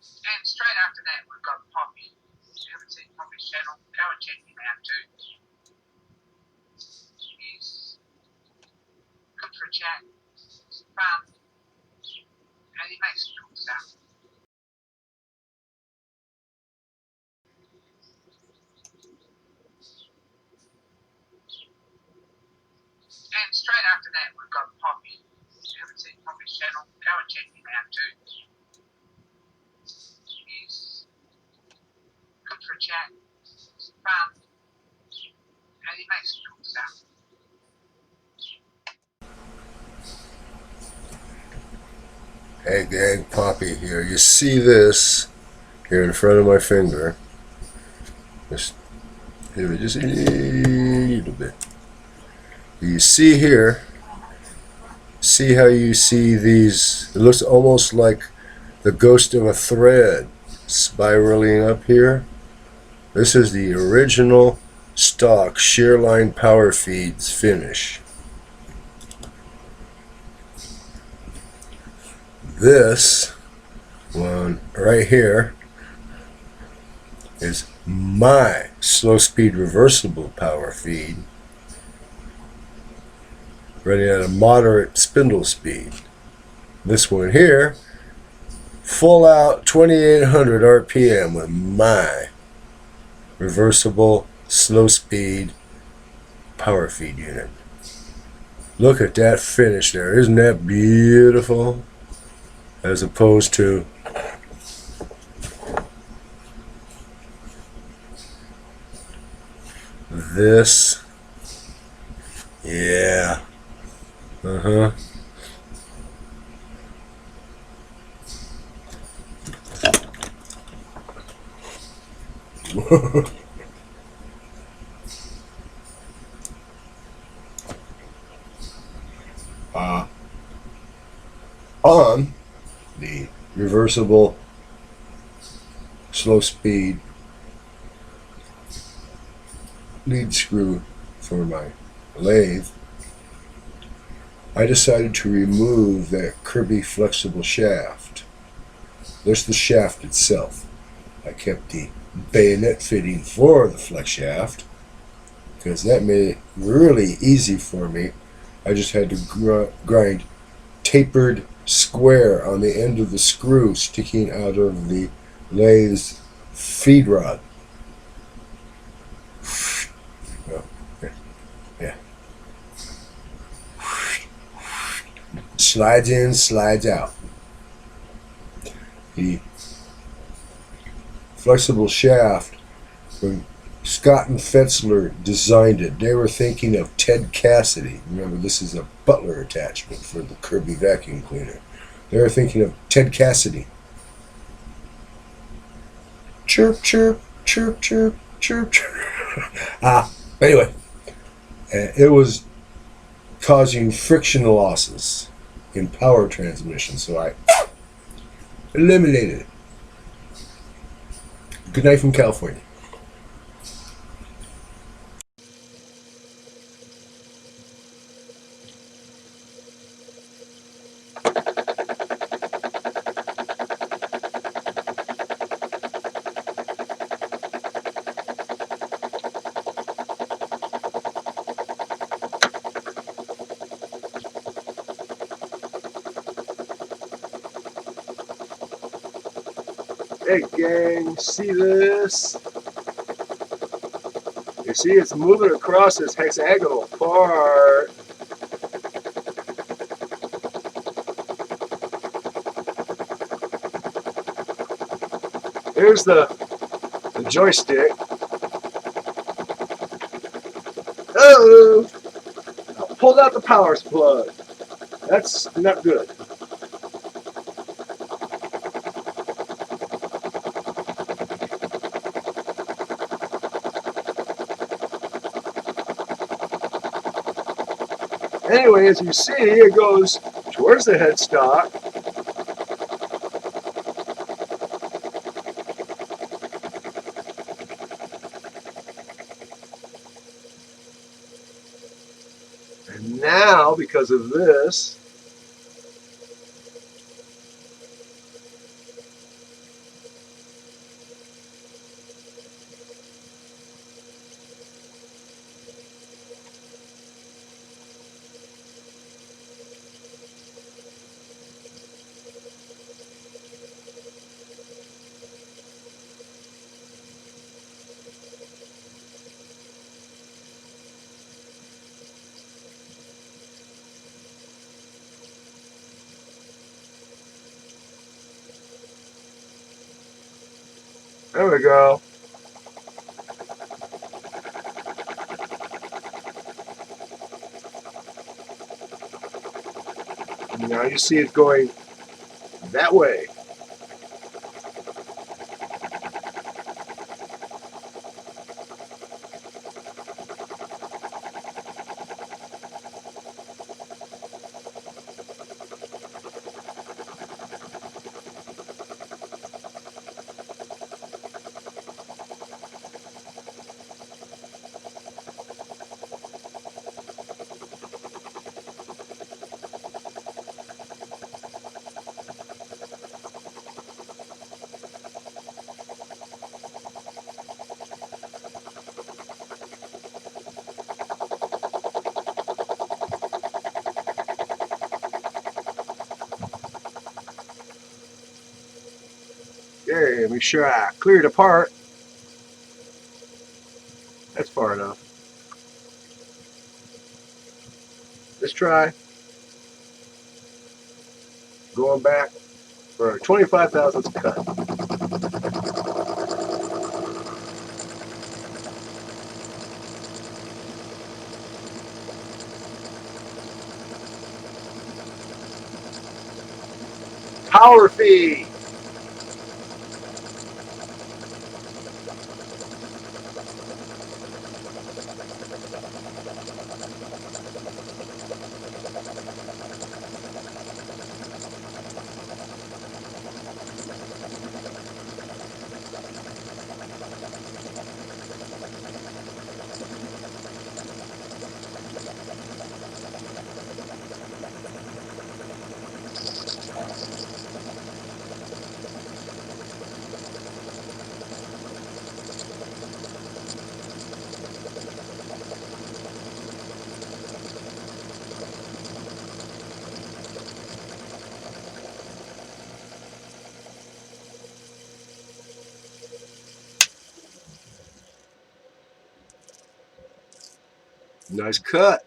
And straight after that, we've got Poppy. If you haven't seen Poppy's channel, go and check him out too. He's good for a chat, he's fun, and he makes cool stuff. And straight after that, we've got Poppy. If you haven't seen Poppy's channel, go and check him out too. He's good for a chat, he's fun, and he makes cool stuff. Hey gang, Poppy here. You see this here in front of my finger? Just give it just a little bit. You see here, see how you see these, it looks almost like the ghost of a thread spiraling up here. This is the original stock Shearline Power Feeds finish. This one right here is my slow speed reversible power feed running at a moderate spindle speed. This one here, full out 2800 RPM with my reversible slow speed power feed unit. Look at that finish there. Isn't that beautiful? As opposed to this. Yeah. Uh-huh. On the reversible slow speed lead screw for my lathe, I decided to remove that Kirby flexible shaft. There's the shaft itself. I kept the bayonet fitting for the flex shaft because that made it really easy for me. I just had to grind tapered square on the end of the screw sticking out of the lathe's feed rod. Oh, yeah. Slides in, slides out. The flexible shaft, when Scott and Fetzler designed it, they were thinking of Ted Cassidy. Remember, this is a Butler attachment for the Kirby vacuum cleaner. They were thinking of Ted Cassidy. Chirp, chirp, chirp, chirp, chirp, chirp. Anyway, it was causing friction losses in power transmission, so I eliminated it. Good night from California. Hey gang, see this? You see it's moving across this hexagonal part. Here's the joystick. Oh! I pulled out the power plug. That's not good. Anyway, as you see, it goes towards the headstock. And now, because of this, There we go. Now you see it going that way. Okay, make sure I clear it apart. That's far enough. Let's try going back for a 25 thousandths cut. Power feed. Nice cut.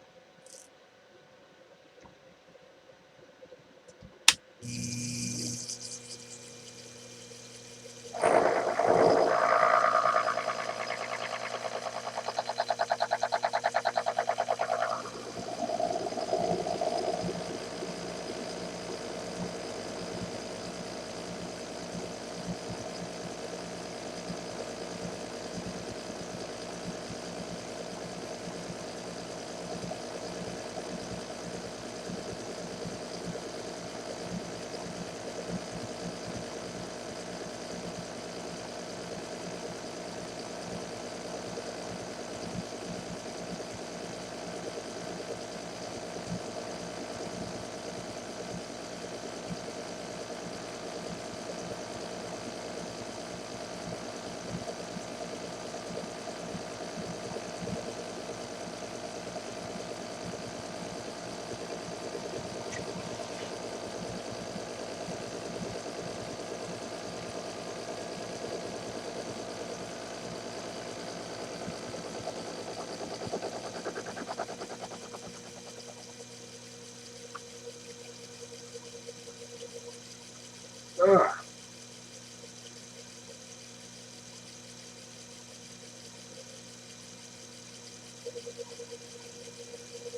Ah.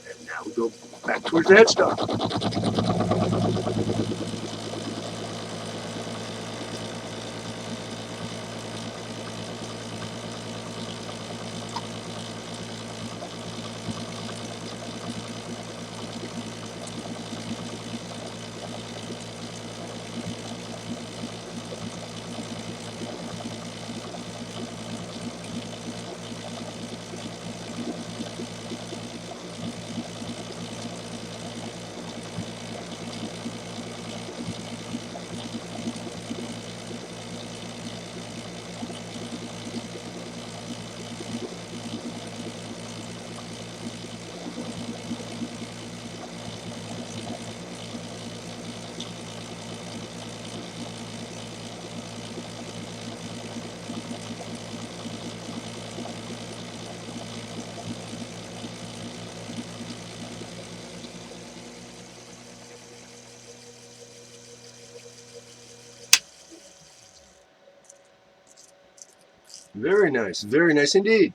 And now we go back towards the headstock. Very nice. Very nice indeed.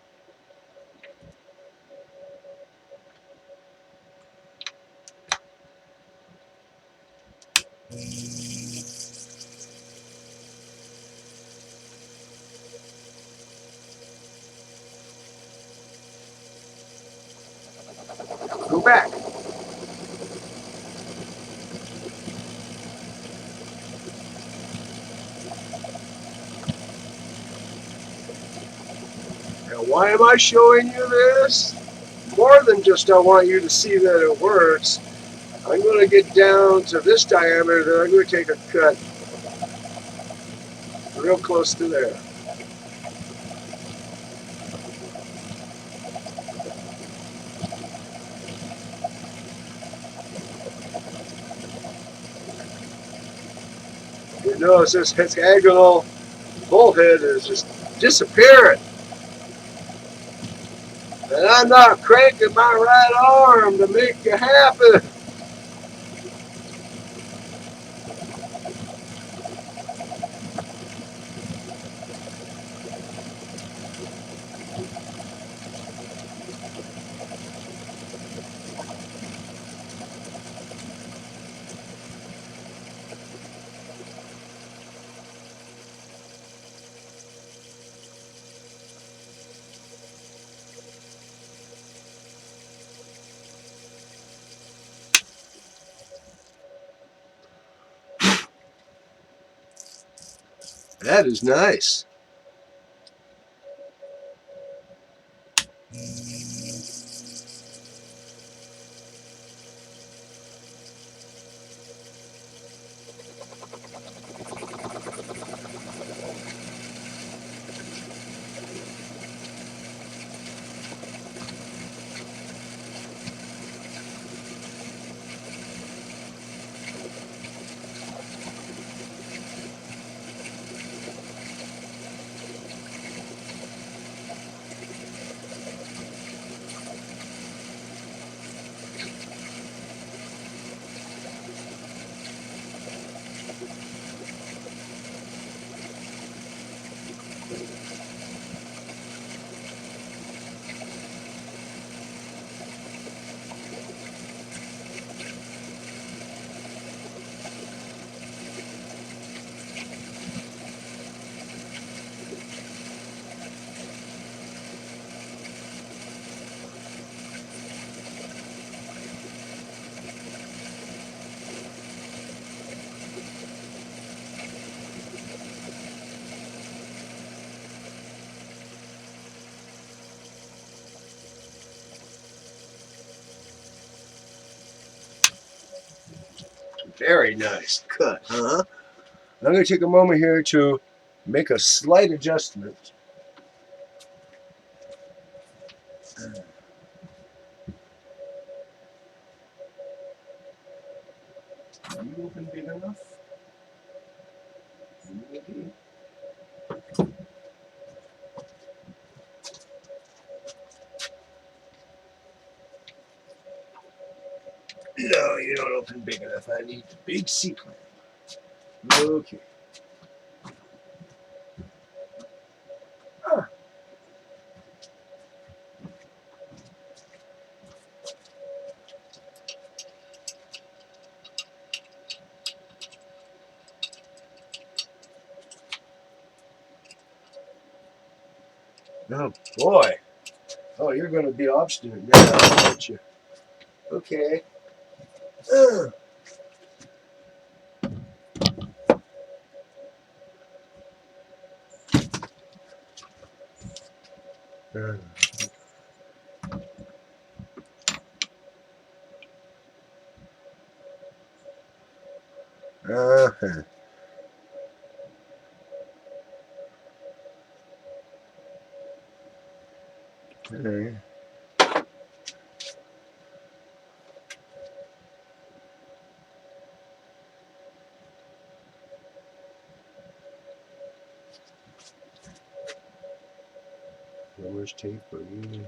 Go back. Now, why am I showing you this? More than just I want you to see that it works. I'm going to get down to this diameter, then I'm going to take a cut real close to there. You notice this hexagonal bullhead is just disappearing. And I'm not cranking my right arm to make it happen. That is nice. Very nice cut, huh? I'm going to take a moment here to make a slight adjustment. Are you open big enough? Maybe. No, you don't open big enough. I need the big C-clamp. Okay. Ah. Oh, boy. Oh, you're going to be obstinate now, aren't you? Okay. Uh. Uh-huh. Okay. Plumber's tape for you.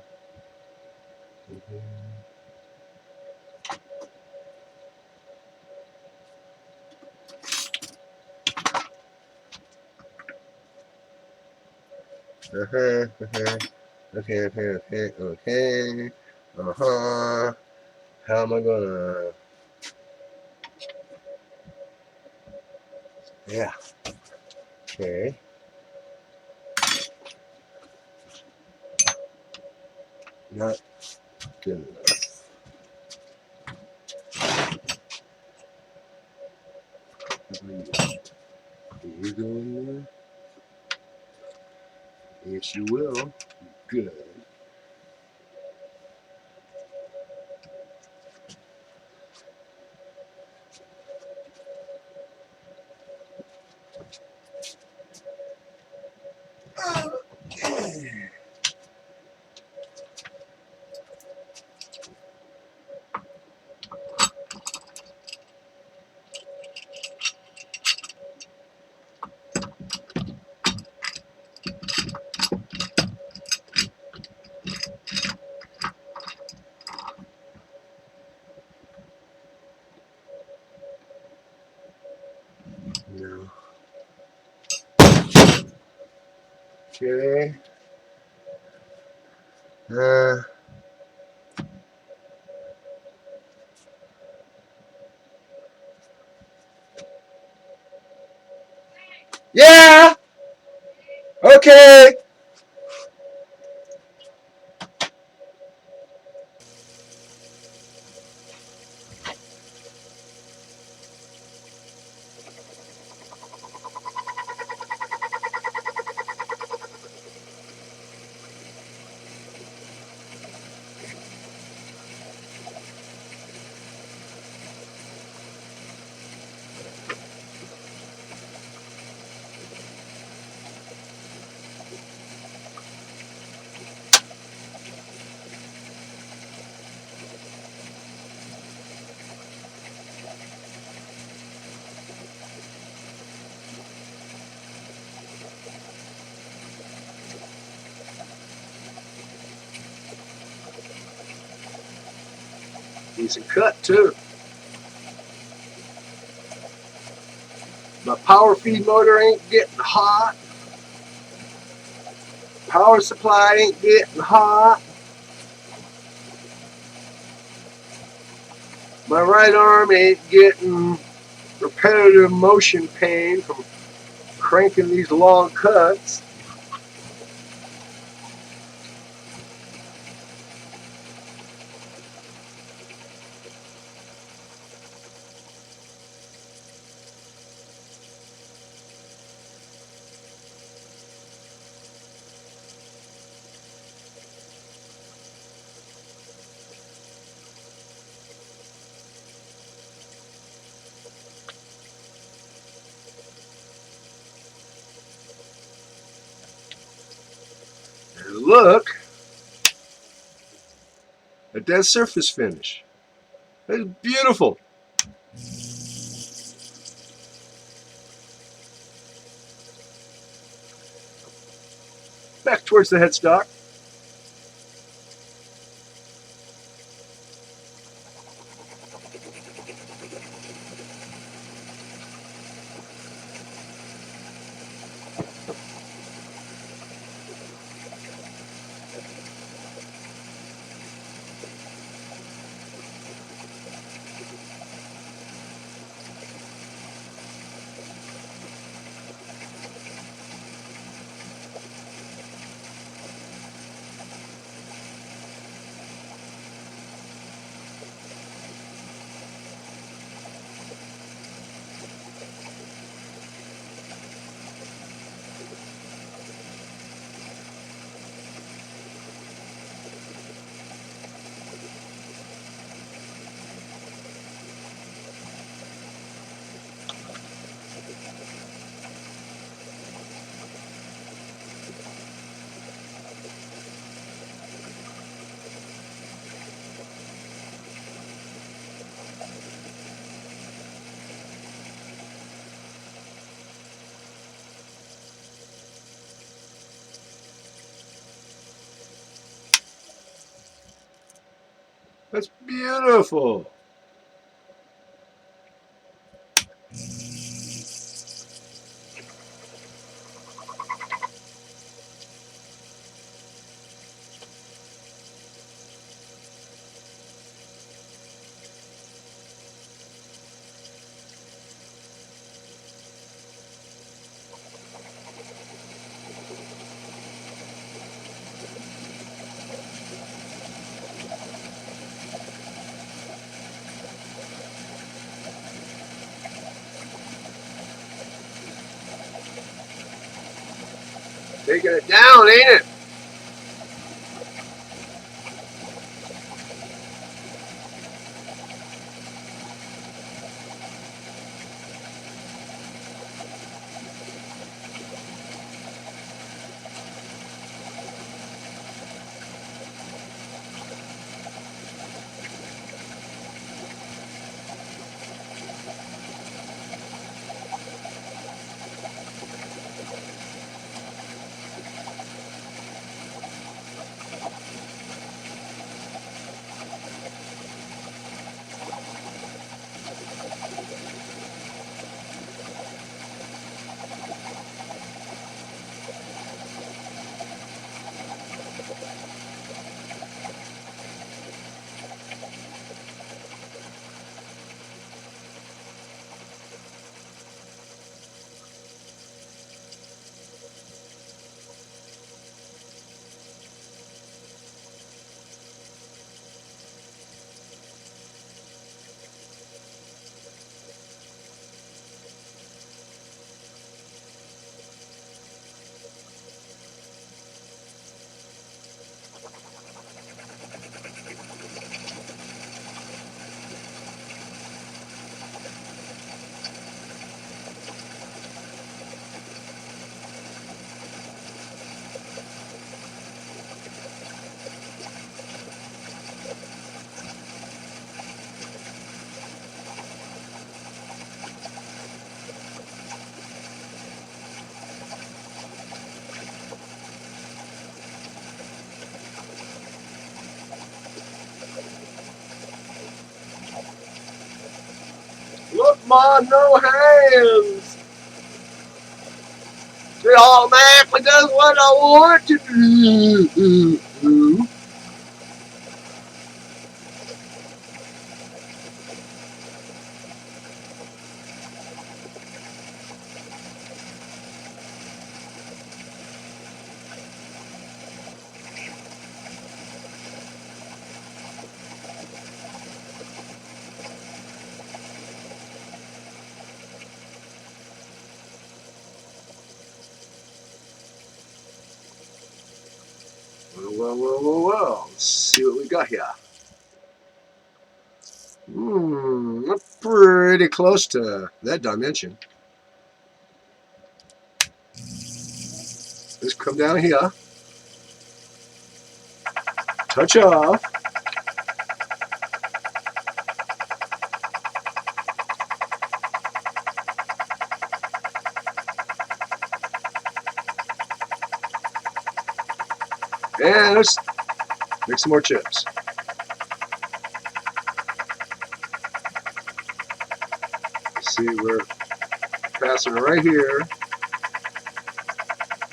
Okay, okay. How am I gonna? Yeah. Okay. Not good enough. Can you go in there? Yes, you will. Good. Okay. No. Okay. Uh, yeah. Okay. Decent cut too. My power feed motor ain't getting hot. Power supply ain't getting hot. My right arm ain't getting repetitive motion pain from cranking these long cuts. And look at that surface finish. It's beautiful. Back towards the headstock. That's beautiful. Taking it down, ain't it? Look, Ma, no hands. It automatically does what I want it to do. Well. Let's see what we got here. Pretty close to that dimension. Let's come down here. Touch off. And let's make some more chips. See, we're passing it right here.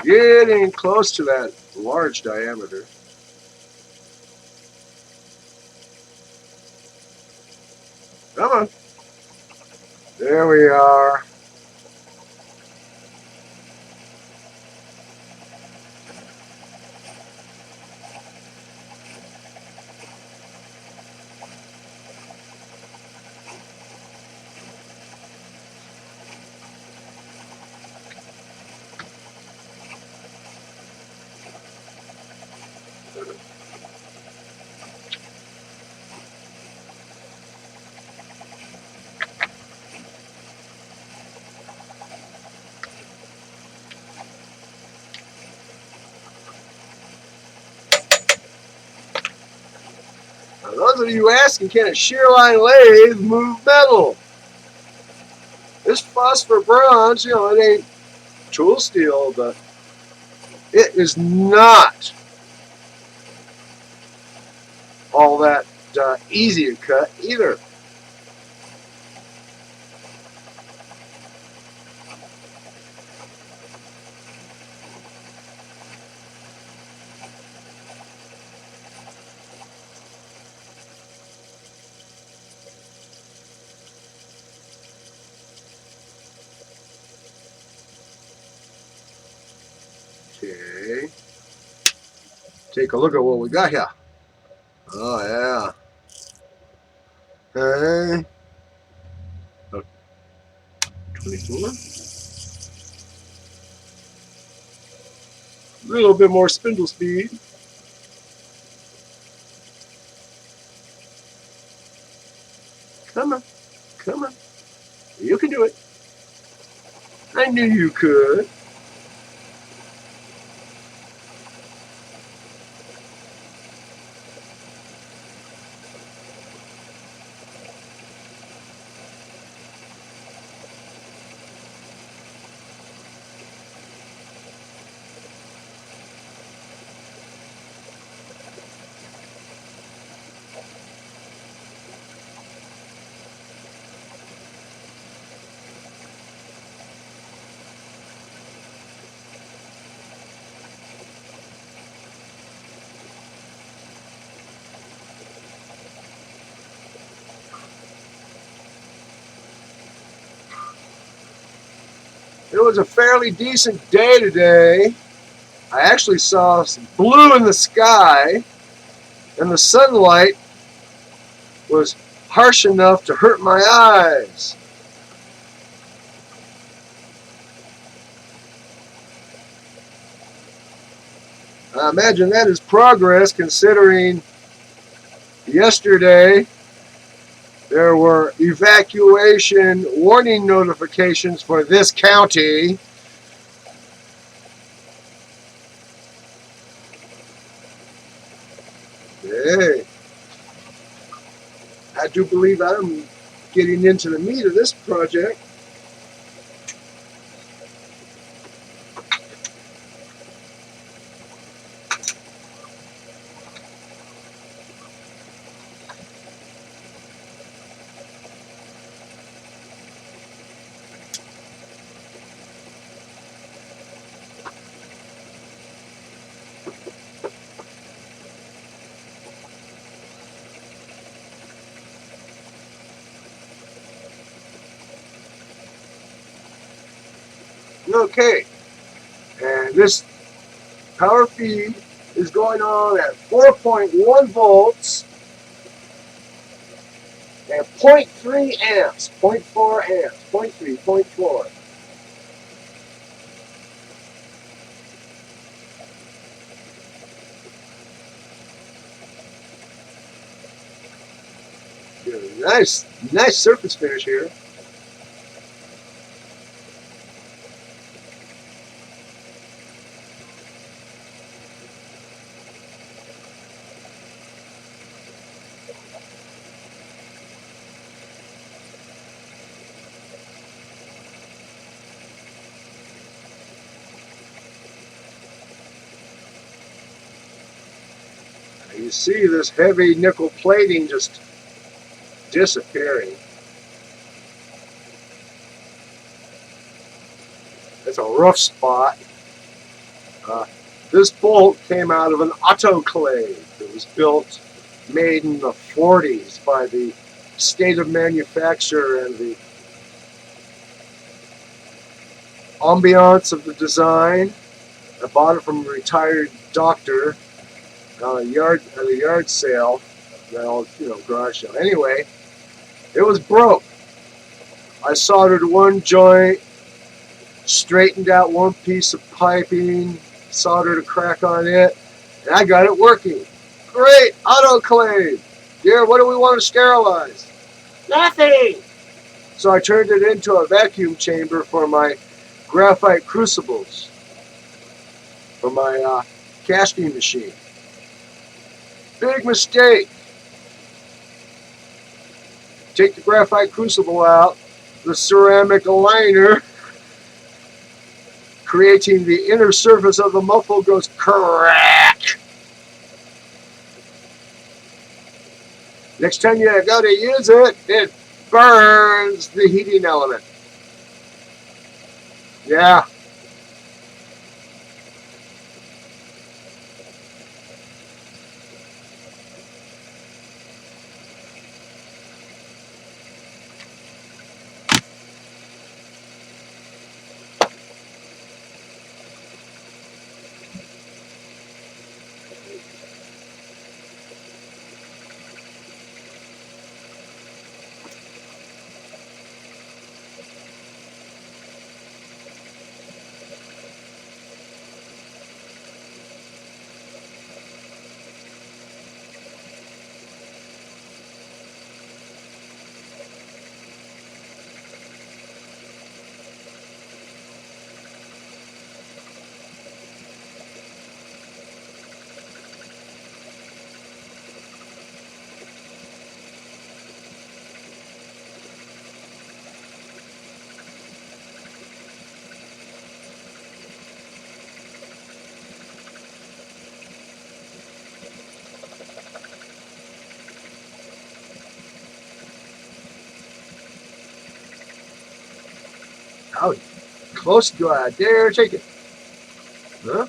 Getting close to that large diameter. Come on. There we are. Now, those of you asking, can a shear line lathe move metal? This phosphor bronze, it ain't tool steel, but it is not all that easy to cut either. Okay. Take a look at what we got here. Oh, yeah. Okay. 24. A little bit more spindle speed. Come on, come on. You can do it. I knew you could. It was a fairly decent day today. I actually saw some blue in the sky, and the sunlight was harsh enough to hurt my eyes. I imagine that is progress, considering yesterday there were evacuation warning notifications for this county. Hey, I do believe I'm getting into the meat of this project. Okay, and this power feed is going on at 4.1 volts and 0.3 amps, 0.4 amps, 0.3, 0.4. Nice surface finish here. You see this heavy nickel plating just disappearing. It's a rough spot. This bolt came out of an autoclave that was made in the 40s by the state of manufacture and the ambiance of the design. I bought it from a retired doctor at a yard sale, garage sale. Anyway, it was broke. I soldered one joint, straightened out one piece of piping, soldered a crack on it, and I got it working. Great, autoclave. Dear, what do we want to sterilize? Nothing. So I turned it into a vacuum chamber for my graphite crucibles, for my casting machine. Big mistake. Take the graphite crucible out, the ceramic liner, creating the inner surface of the muffle goes crack. Next time you go to use it, it burns the heating element. Yeah. How close do I dare take it? Huh?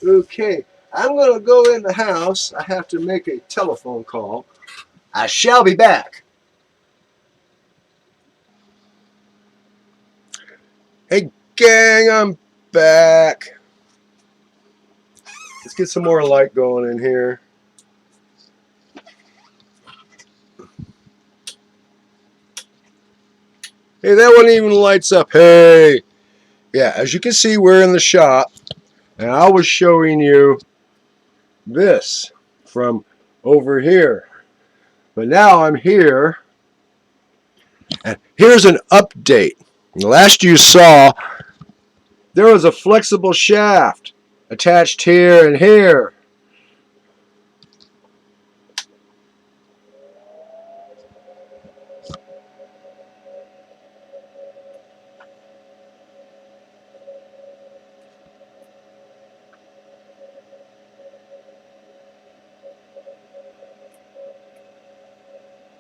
Okay, I'm going to go in the house. I have to make a telephone call. I shall be back. Hey, gang, I'm back. Let's get some more light going in here. Hey, that one even lights up. Hey. Yeah, as you can see, we're in the shop. And I was showing you this from over here. But now I'm here. And here's an update. Last you saw, there was a flexible shaft attached here and here.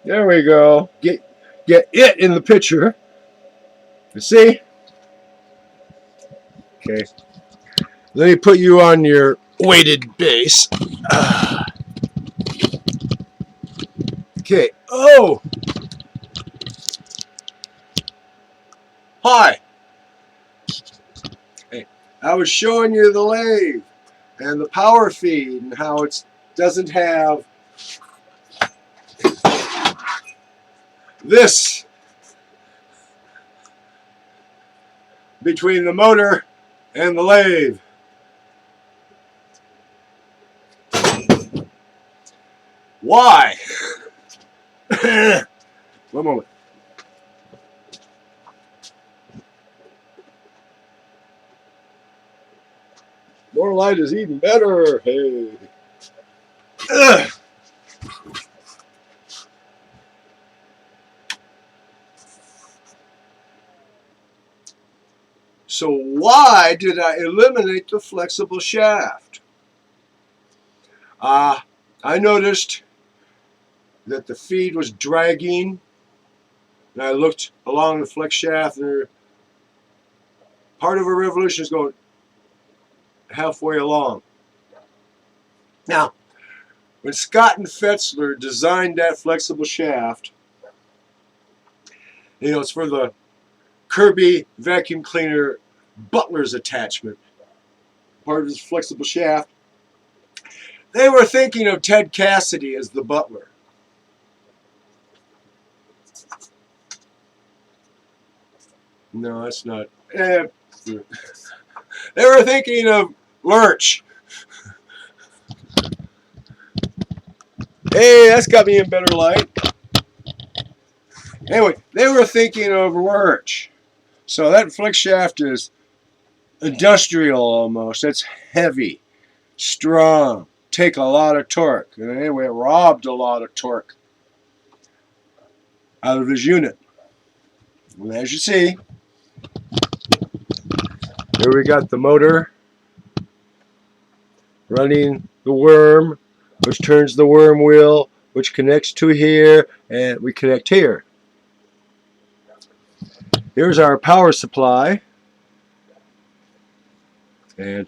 There we go. Get it in the picture. You see? Okay. Let me put you on your weighted base. Okay. Oh! Hi! Hey, I was showing you the lathe and the power feed and how it doesn't have this between the motor and the lathe. Why? One moment. More light is even better. Hey. Ugh. So why did I eliminate the flexible shaft? I noticed that the feed was dragging, and I looked along the flex shaft, and part of a revolution is going halfway along. Now, when Scott and Fetzler designed that flexible shaft, it's for the Kirby vacuum cleaner Butler's attachment, part of this flexible shaft. They were thinking of Ted Cassidy as the butler. No, that's not. They were thinking of Lurch. Hey, that's got me in better light. Anyway, they were thinking of Lurch. So that flex shaft is industrial almost. It's heavy, strong, take a lot of torque. And anyway, it robbed a lot of torque out of his unit. And as you see, here we got the motor running the worm, which turns the worm wheel, which connects to here, and we connect here. Here's our power supply. And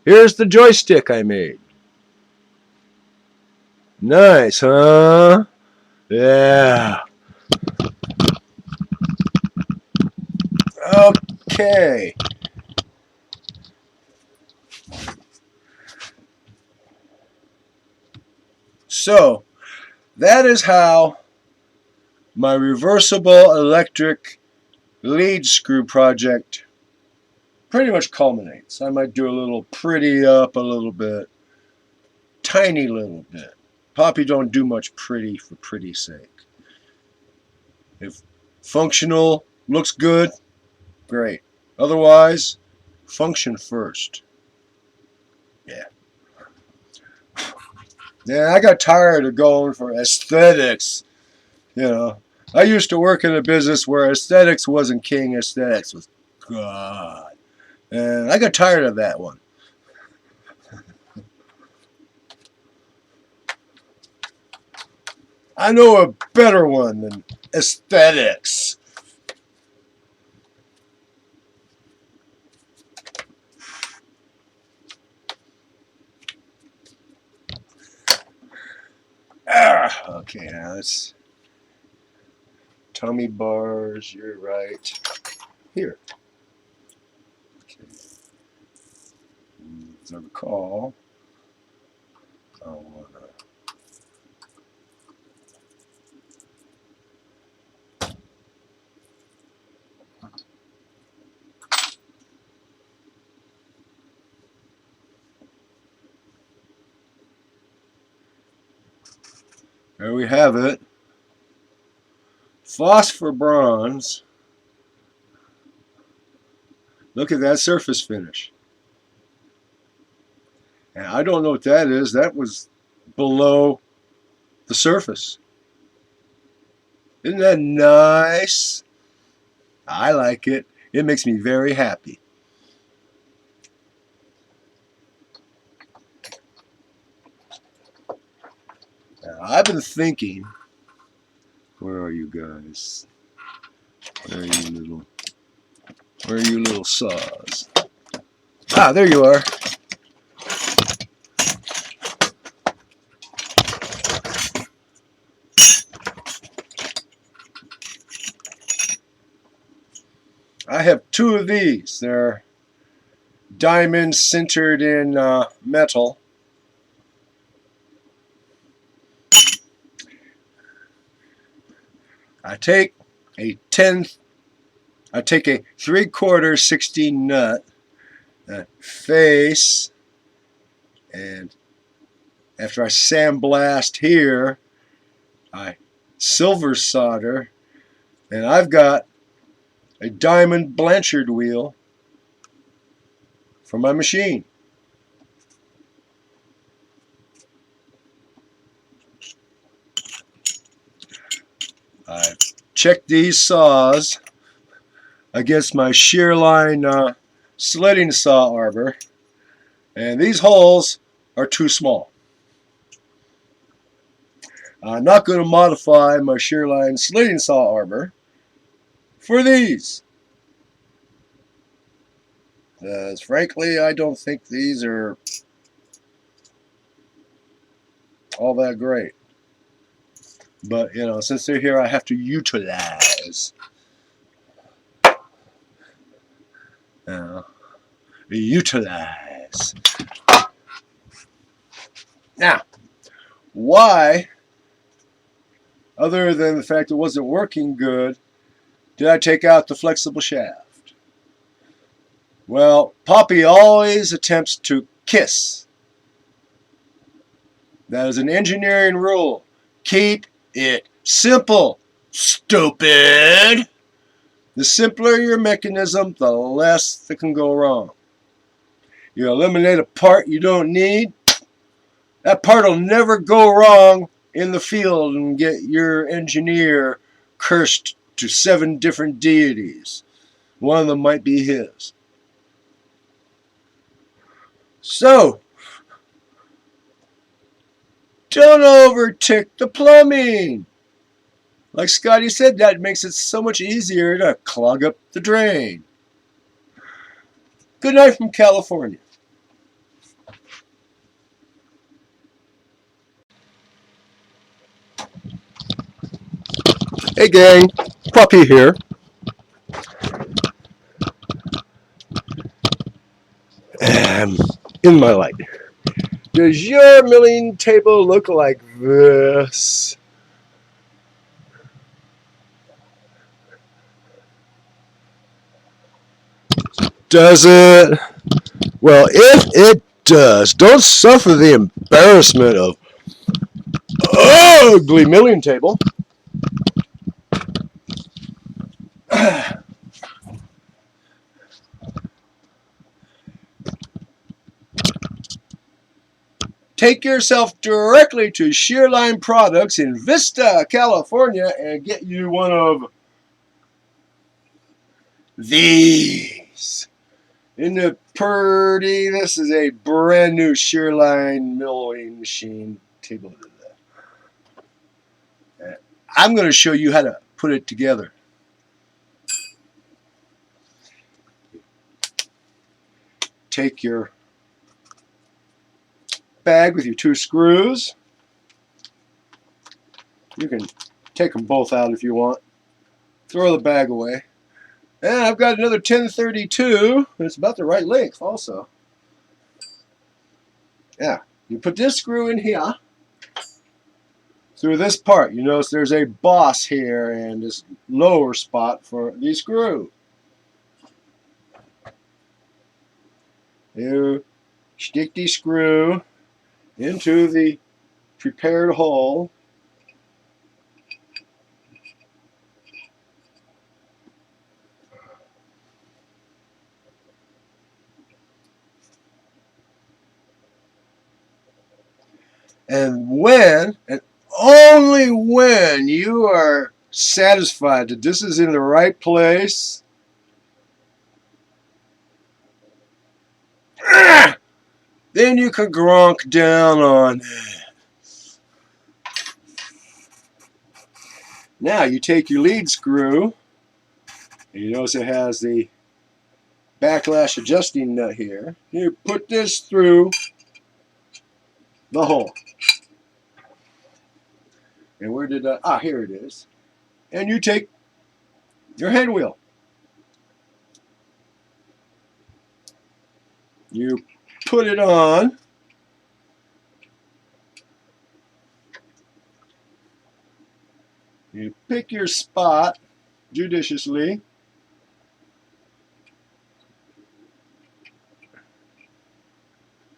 here's the joystick I made. Nice, huh? Yeah. Okay. So, that is how my reversible electric lead screw project pretty much culminates. I might do a little pretty up a little bit. Tiny little bit. Poppy don't do much pretty for pretty's sake. If functional Looks good, great. Otherwise, function first. Yeah. Yeah, I got tired of going for aesthetics. You know, I used to work in a business where aesthetics wasn't king, aesthetics was God. And I got tired of that one. I know a better one than aesthetics. Okay, now let's tummy bars. You're right. Here. Okay. As I recall, I want to. There we have it. Phosphor bronze. Look at that surface finish. And I don't know what that is. That was below the surface. Isn't that nice? I like it. It makes me very happy. Now, I've been thinking, where are you guys? Where are you little saws? Ah, there you are. I have two of these. They're diamonds sintered in metal. I take a 3/4 16 nut face, and after I sandblast here, I silver solder, and I've got a diamond Blanchard wheel for my machine. I've checked these saws against my shear line slitting saw arbor, and these holes are too small. I'm not going to modify my shear line slitting saw arbor for these, because frankly I don't think these are all that great. But you know, since they're here, I have to utilize. Utilize. Now, why, other than the fact it wasn't working good, did I take out the flexible shaft? Well, Poppy always attempts to kiss. That is an engineering rule. Keep it simple, stupid. The simpler your mechanism, the less that can go wrong. You eliminate a part you don't need, that part will never go wrong in the field and get your engineer cursed to 7 different deities. One of them might be his. So, don't overtick the plumbing. Like Scotty said, that makes it so much easier to clog up the drain. Good night from California. Hey gang, Puppy here. In my light. Does your milling table look like this? Does it? Well, if it does, don't suffer the embarrassment of ugly milling table. take yourself directly to Shearline Products in Vista, California, and get you one of these. Isn't it pretty? This is a brand new Shearline milling machine table. I'm going to show you how to put it together. Take your bag with your 2 screws. You can take them both out if you want. Throw the bag away. And I've got another 1032. It's about the right length also. Yeah, you put this screw in here through this part. You notice there's a boss here and this lower spot for the screw. You stick the screw into the prepared hole. And when, and only when, you are satisfied that this is in the right place, then you can gronk down on it. Now you take your lead screw, and you notice it has the backlash adjusting nut here. You put this through the hole. And where did I, here it is. And you take your hand wheel. You put it on. You pick your spot judiciously.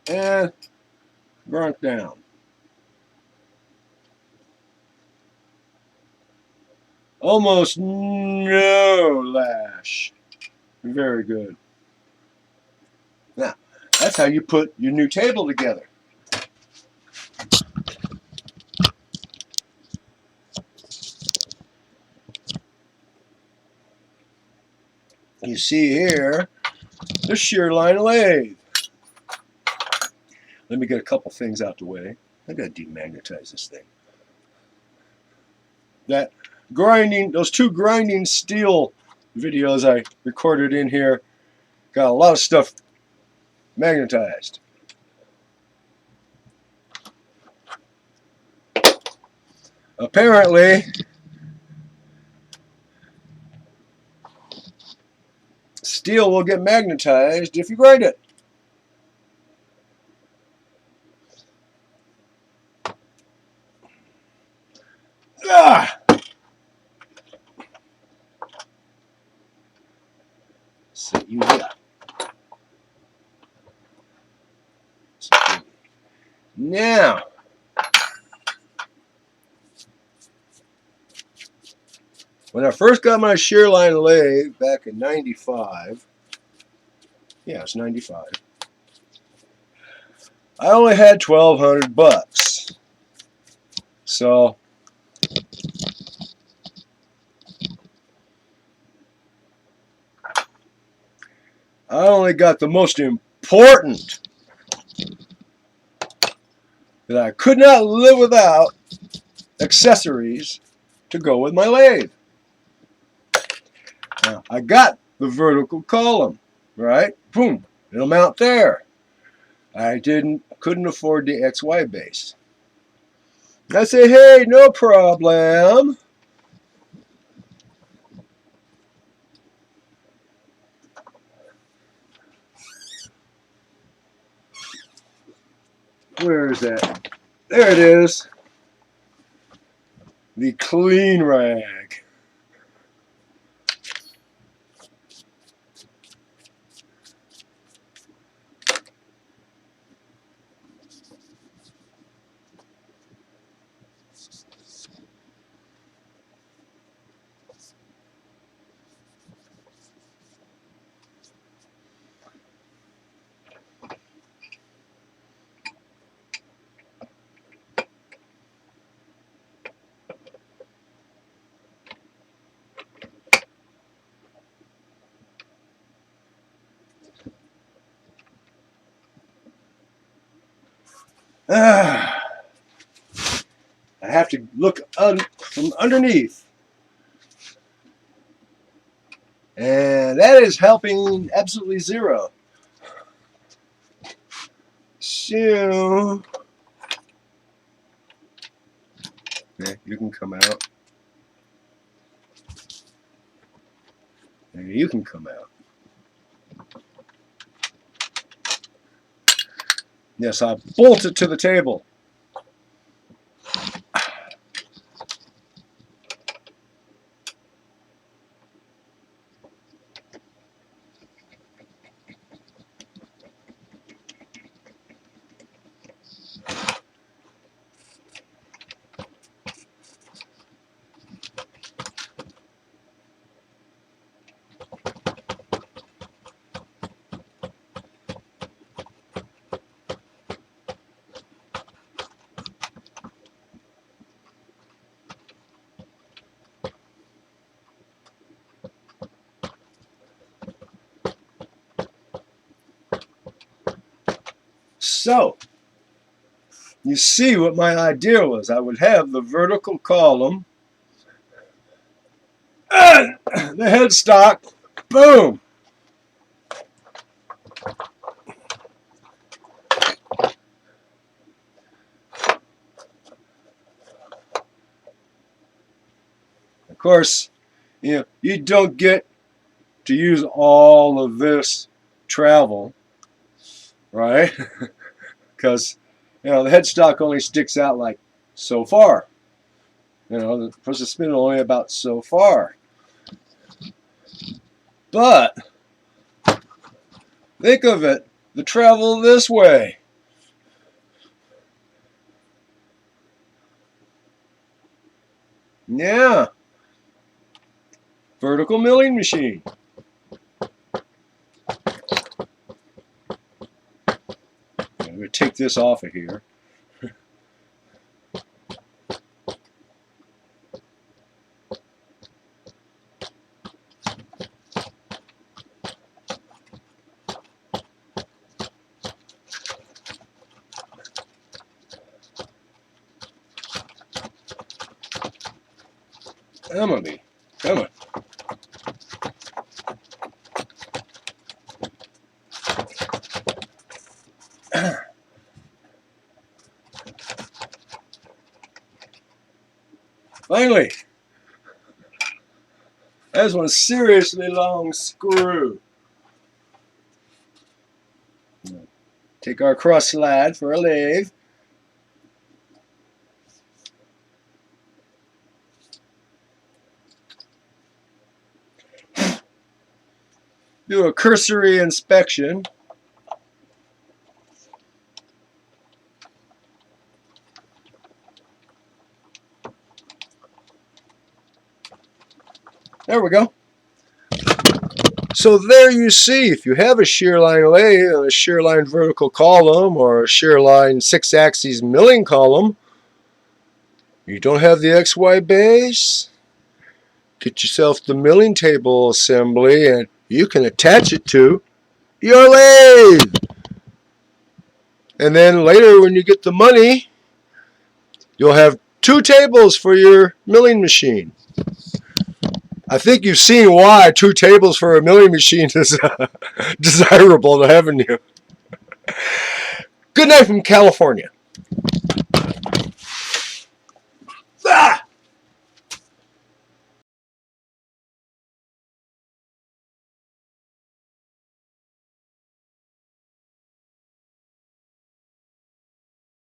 And grunk down. Almost no lash. Very good. Now, that's how you put your new table together. You see here, the Shearline lathe. Let me get a couple things out the way. I gotta demagnetize this thing. That grinding, those 2 grinding steel videos I recorded in here, got a lot of stuff magnetized. Apparently, steel will get magnetized if you grind it. Ah! Set you up. Now, when I first got my Shearline lathe back in '95, yeah, it's '95, I only had $1,200. So I only got the most important that I could not live without accessories to go with my lathe. Now, I got the vertical column, right? Boom, it'll mount there. I couldn't afford the XY base. I say, hey, no problem. Where is that? There it is. The clean rag. I have to look from underneath. And that is helping absolutely zero. So, okay, you can come out. And you can come out. Yes, I bolt it to the table. So, you see what my idea was. I would have the vertical column and the headstock, boom. Of course, you don't get to use all of this travel, right? Because the headstock only sticks out like so far. The press of spindle only about so far. But think of it, the travel this way. Yeah. Vertical milling machine. I'm going to take this off of here. Emily, come on. Finally, that's one seriously long screw. Take our cross slide for a lathe. Do a cursory inspection. There we go. So there you see, if you have a shear line lathe and a shear line vertical column or a shear line 6-axis milling column, you don't have the XY base, get yourself the milling table assembly and you can attach it to your lathe. And then later when you get the money, you'll have 2 tables for your milling machine. I think you've seen why 2 tables for a milling machine is desirable, haven't you? Good night from California.